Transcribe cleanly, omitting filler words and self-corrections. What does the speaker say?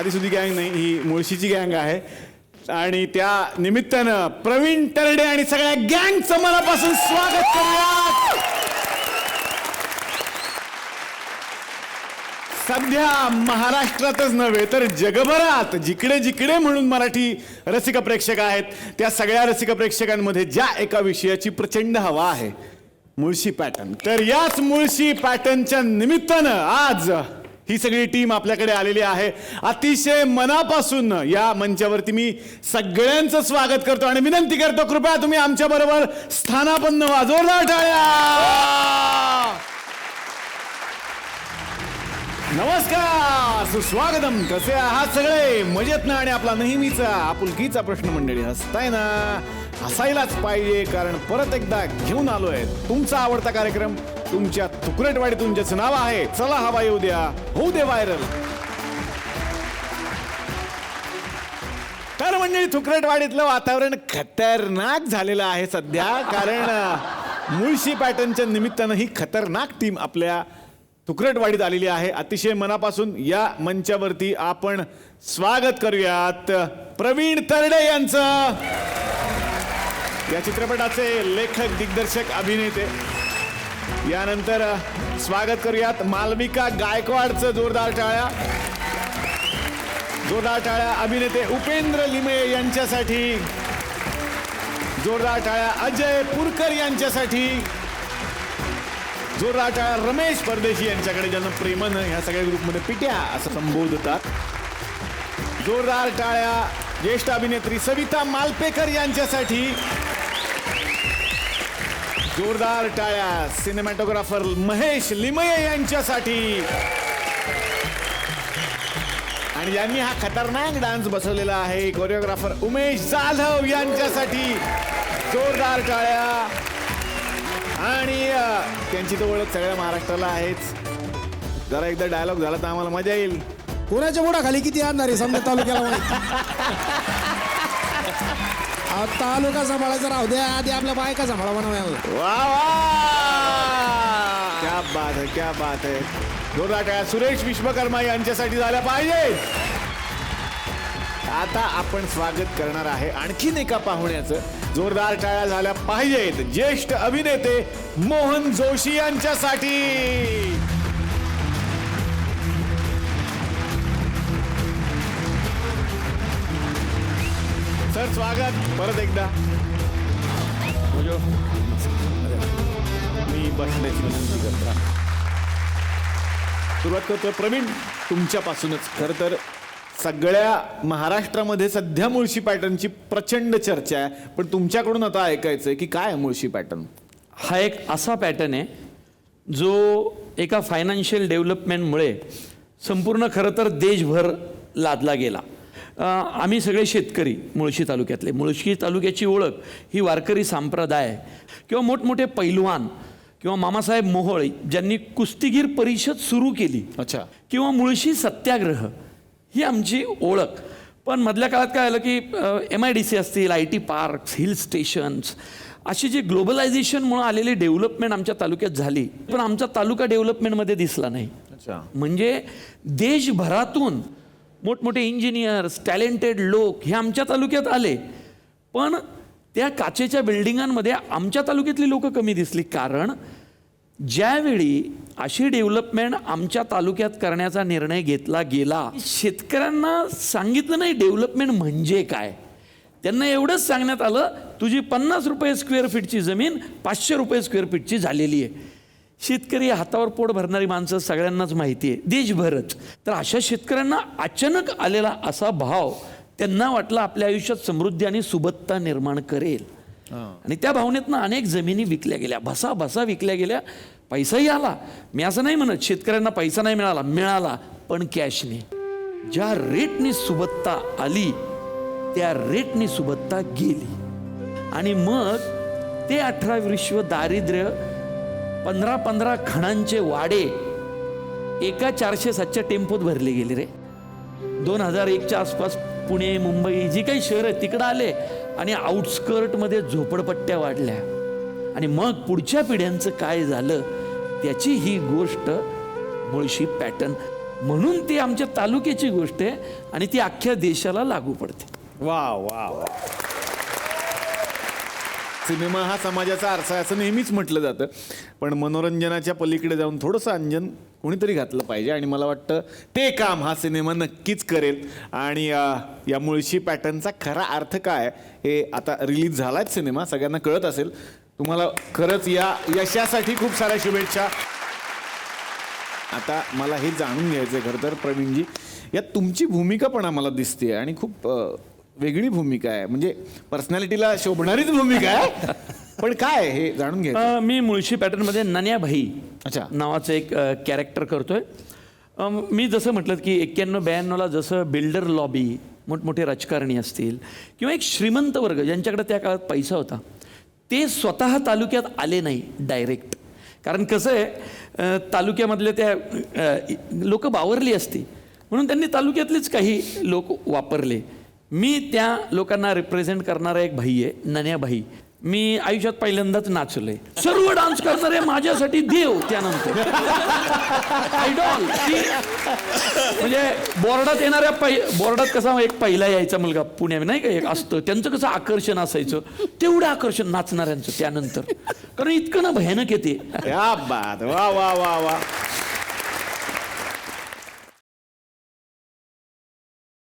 साधीसुधी गँग नाही, ही मुळशीची गँग आहे. आणि त्या निमित्तानं प्रवीण तरडे आणि सगळ्या गँगचं मनापासून स्वागत करूयात. सध्या महाराष्ट्रातच नव्हे तर जगभरात जिकडे जिकडे म्हणून मराठी रसिक प्रेक्षक आहेत, त्या सगळ्या रसिक प्रेक्षकांमध्ये ज्या एका विषयाची प्रचंड हवा आहे, मुळशी पॅटर्न. तर याच मुळशी पॅटर्नच्या निमित्तानं आज ही सगळी टीम आपल्याकडे आलेली आहे. अतिशय मनापासून या मंचावरती मी सगळ्यांचं स्वागत करतो आणि विनंती करतो, कृपया तुम्ही आमच्या बरोबर स्थानापन्न व्हा. जोरदार टाळ्या. नमस्कार, सुस्वागतम. कसे आहात सगळे? मजेत ना? आणि आपला नेहमीचा आपुलकीचा प्रश्न मंडळी, हसताय ना? हसायलाच पाहिजे, कारण परत एकदा घेऊन आलोय तुमचा आवडता कार्यक्रम. तुमच्या तुकरटवाडीतून ज्याचं नाव आहे चला हवा येऊ द्या, होऊ दे व्हायरल. तर मंडळी, तुकरटवाडीतलं वातावरण खतरनाक झालेलं आहे सध्या, कारण मुळशी पॅटर्नच्या निमित्तानं ही खतरनाक टीम आपल्या तुकरटवाडीत आलेली आहे. अतिशय मनापासून या मंचावरती आपण स्वागत करूयात प्रवीण तरडे यांचं. या चित्रपटाचे लेखक, दिग्दर्शक, अभिनेते. यानंतर स्वागत करूयात मालविका गायकवाडचं. जोरदार टाळ्या. जोरदार टाळ्या. अभिनेते उपेंद्र लिमे यांच्यासाठी. जोरदार टाळ्या. अजय पुरकर यांच्यासाठी. जोरदार टाळ्या. रमेश परदेशी यांच्याकडे, ज्यांना प्रेमानं ह्या सगळ्या ग्रुपमध्ये पिट्या असं संबोधतात. जोरदार टाळ्या. ज्येष्ठ अभिनेत्री सविता मालपेकर यांच्यासाठी. जोरदार टाळ्या. सिनेमॅटोग्राफर महेश लिमये यांच्यासाठी. आणि यांनी हा खतरनाक डान्स बसवलेला आहे, कोरिओग्राफर उमेश जाधव यांच्यासाठी. जोरदार टाळ्या. आणि त्यांची तर ओळख सगळ्या महाराष्ट्राला आहेच. जरा एकदा डायलॉग झाला तर आम्हाला मजा येईल. कोणाच्या मोठा खाली किती आणणार आहे समजा तालुक्याला? तालुका सांभाळायचा राहू द्या, आधी आपल्या बायका सांभाळा बनवायला. वा वा, क्या बात है, क्या बात है. जोरदार टाळ्या. सुरेश विश्वकर्मा यांच्यासाठी झाल्या पाहिजे. आता आपण स्वागत करणार आहे आणखीन एका पाहुण्याचं. जोरदार टाळ्या झाल्या पाहिजेत. ज्येष्ठ अभिनेते मोहन जोशी यांच्यासाठी. सर, स्वागत परत एकदा. मी बसण्याची विनंती करतो. सुरुवात करतो प्रवीण तुमच्यापासूनच. खरं तर सगळ्या महाराष्ट्रामध्ये सध्या मुळशी पॅटर्नची प्रचंड चर्चा आहे, पण तुमच्याकडून आता ऐकायचंय की काय मुळशी पॅटर्न? हा एक असा पॅटर्न आहे जो एका फायनान्शियल डेव्हलपमेंटमुळे संपूर्ण खरं तर देशभर लादला गेला. आम्ही सगळे शेतकरी मुळशी तालुक्यातले. मुळशी तालुक्याची ओळख ही वारकरी संप्रदाय किंवा मोठमोठे पैलवान किंवा मामासाहेब मोहोळ ज्यांनी कुस्तीगीर परिषद सुरू केली, अच्छा, किंवा मुळशी सत्याग्रह, ही आमची ओळख. पण मधल्या काळात काय आलं की MIDC असतील, IT पार्क्स, हिल स्टेशन्स, अशी जी ग्लोबलायझेशनमुळे आलेली डेव्हलपमेंट आमच्या तालुक्यात झाली, पण आमचा तालुका डेव्हलपमेंटमध्ये दिसला नाही. अच्छा. म्हणजे देशभरातून मोठमोठे इंजिनियर्स, टॅलेंटेड लोक हे आमच्या तालुक्यात आले, पण त्या काचेच्या बिल्डिंगांमध्ये आमच्या तालुक्यातली लोक कमी दिसली. कारण ज्यावेळी अशी डेव्हलपमेंट आमच्या तालुक्यात करण्याचा निर्णय घेतला गेला, शेतकऱ्यांना सांगितलं नाही डेव्हलपमेंट म्हणजे काय. त्यांना एवढंच सांगण्यात आलं, तुझी 50 रुपये स्क्वेअर फीटची जमीन 500 रुपये स्क्वेअर फीटची झालेली आहे. शेतकरी हातावर पोट भरणारी माणसं सगळ्यांनाच माहिती आहे, देशभरच. तर अशा शेतकऱ्यांना अचानक आलेला असा भाव त्यांना वाटला आपल्या आयुष्यात समृद्धी आणि सुबत्ता निर्माण करेल. आणि त्या भावनेतनं अनेक जमिनी विकल्या गेल्या, भसा विकल्या गेल्या. पैसाही आला. मी असं नाही म्हणत शेतकऱ्यांना पैसा नाही मिळाला, मिळाला, पण कॅशने. ज्या रेटनी सुबत्ता आली त्या रेटनी सुबत्ता गेली. आणि मग ते 18 विश्व दारिद्र्य, 15 खणांचे वाडे एका 407च्या टेम्पोत भरले गेले रे. 2001च्या आसपास पुणे, मुंबई जी काही शहर आहेत तिकडं आले आणि आउटस्कर्टमध्ये झोपडपट्ट्या वाढल्या. आणि मग पुढच्या पिढ्यांचं काय झालं त्याची ही गोष्ट मुळशी पॅटर्न. म्हणून ती आमच्या तालुक्याची गोष्ट आहे आणि ती अख्ख्या देशाला लागू पडते. वा वा वा. सिनेमा हा समाजाचा आरसा आहे असं नेहमीच म्हटलं जातं, पण मनोरंजनाच्या पलीकडे जाऊन थोडंसं अंजन कोणीतरी घातलं पाहिजे आणि मला वाटतं ते काम हा सिनेमा नक्कीच करेल. आणि या मुळशी पॅटर्नचा खरा अर्थ काय हे आता रिलीज झालाच सिनेमा, सगळ्यांना कळत असेल. तुम्हाला खरंच या यशासाठी खूप साऱ्या शुभेच्छा. आता मला हे जाणून घ्यायचं आहे खरं तर प्रवीणजी, यात तुमची भूमिका पण आम्हाला दिसते आणि खूप वेगळी भूमिका आहे, म्हणजे पर्सनॅलिटीला शोभणारीच भूमिका आहे, पण काय हे जाणून घ्यायचं. मी मुळशी पॅटर्नमध्ये नन्या भाई अच्छा. नावाचं एक कॅरेक्टर करतोय. मी जसं म्हटलं की 91-92ला जसं बिल्डर लॉबी, मोठमोठे राजकारणी असतील किंवा एक श्रीमंत वर्ग ज्यांच्याकडे त्या काळात पैसा होता, ते स्वतः तालुक्यात आले नाही डायरेक्ट. कारण कसं आहे, तालुक्यामधले त्या लोक बावरली असती म्हणून त्यांनी तालुक्यातलेच काही लोक वापरले. मी त्या लोकांना रिप्रेझेंट करणारा एक भाई आहे, नन्या भाई. मी आयुष्यात पहिल्यांदाच नाचलोय. सर्व डान्स करणारे माझ्यासाठी देव. त्यानंतर आयडॉल, म्हणजे बोर्डात येणाऱ्या बोर्डात कसा एक पहिला यायचा मुलगा पुण्यात नाही का एक असतं, त्यांचं कसं आकर्षण असायचं, तेवढं आकर्षण नाचणाऱ्यांचं त्यानंतर, कारण इतकं ना भयानक येते. क्या बात. वा वा वा वा.